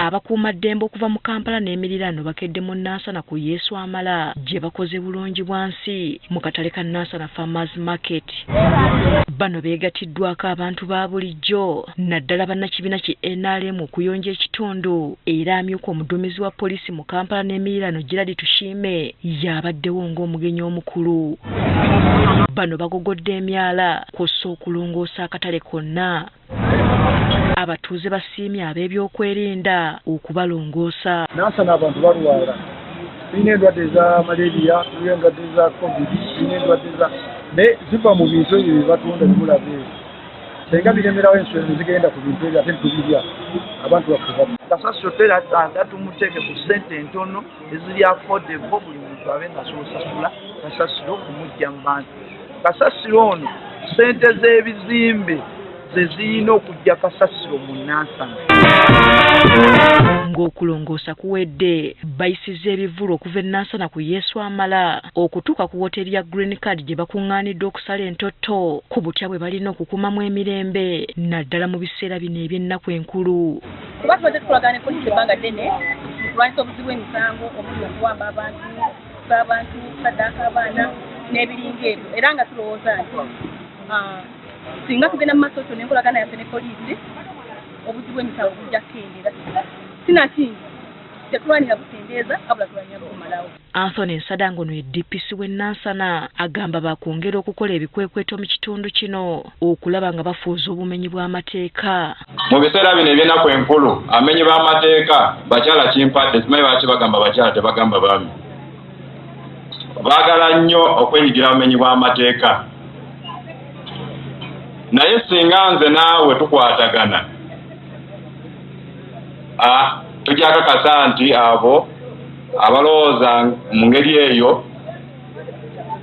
abakuuma ddembe okuva mu Kampala n'emiriraano bakedde mu Nansana ku Yesu Amala gye bakoze bulungi bwansi mu katale ka Nansana Farmers Market. Bano beegatiddwako abantu ba bulijjo naddala bannakibiina ki NRM okuyonja ekitundu era amyuka omuduumizi wa poliisi mu Kampala n'emiriraano Gerald Tushime yabaddewo ng'omugenyi omukulu. Bano bagogodde emyala kw'ossa okulongoosa akatale konna. Abatuuze basiimye ab'ebyokwerinda okubalongoosa. Nansana abantu balwala. Tulina endwadde za malaria, tulina endwadde za covid, tulina endwadde za ne ziva mu bintu ebyo bye batunda bimulabe. Senga biremerawo ensonga zigenda ku bintu ebyo ate tubirya abantu bakuba. Kasasiro tera tumuteeke ku ssente entono eziri affordable buli muntu abe ng'asobosasula kasasiro okumujja mu bantu. Kasasiro ono ssente z'ebizimbe ze zirina okujja kasasiro mu Nansana. Ng'okulongoosa kuwedde bayisiza ebivulu okuva e Nansana ku Yesu Amala okutuuka ku wooteeri ya Green Card gye bakuŋŋaanidde okusala entotto ku butya bwe balina okukumamu emirembe naddala mu biseera bino eby'ennaku enkulu. Kuba tubadde tukolagana ne poliisi ebbanga ddene okulwanyisa obuzibu bw'emisango omuli okuwamba abantu, saddaaka abaana n'ebiringa ebyo era nga tulowooza nti singa tugenda mu maaso n'enkolagana yaffe ne poliisi obuzibu bw'emisango bujja kukendera. Sinakindi tetulwanira bukendeeza wabula tulwanira bukumalawo. Anthony Nsadango ono DPC w'e Nansana agamba bakwongera okukola ebikwekweto mu kitundu kino okulaba nga bafuuza obumenyi bw'amateeka. Mu biseera bino eby'ennaku enkulu amenyi b'amateeka bakyala kimpadde simanyi lwaki bagamba bakyala tebagamba baami. Baagala nnyo okwenyigira bumenyi bw'amateeka. Naye singa nze naawe tukwatagana tujja kakasa nti abo abalowooza mu ngeri eyo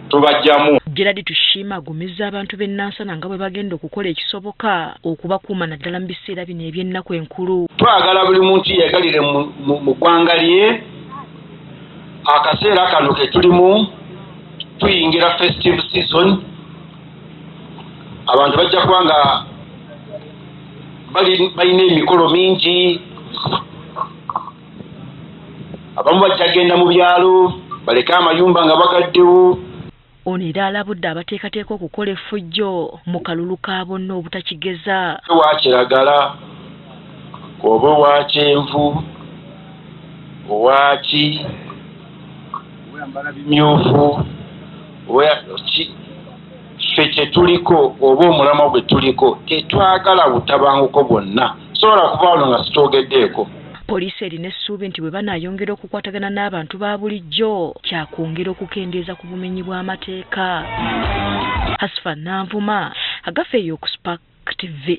tubajjamu. Gerald Tushime agumizza abantu b'e Nansana nga bwe bagenda okukola ekisoboka okubakuuma naddala mu biseera bino eby'ennaku enkulu. Twagala buli muntu yeegalire mu ggwanga lye. Akaseera kano ke tulimu tuyingira festive season. Abantu bajja kuba nga balina emikolo mingi. Abamu bajja genda mu byalo baleke amayumba nga bagaddewo. Ono era alabudde abateekateeka okukola effujjo mu kalulu ka bonna obutakigeza. Wa kiragala oba wa kyenvu owaki bimyufu ffe kye tuliko oba omulamwa gwe tuliko tetwagala butabanguko bwonna. Sobola kuba wano nga sitwogeddeeko. Poliisi erina essuubi nti bwe banaayongera okukwatagana n'abantu ba bulijjo kyakwongera okukendeeza ku bumenyi bw'amateeka. Asfa Nanvuma, agafeeyo ku Spark TV.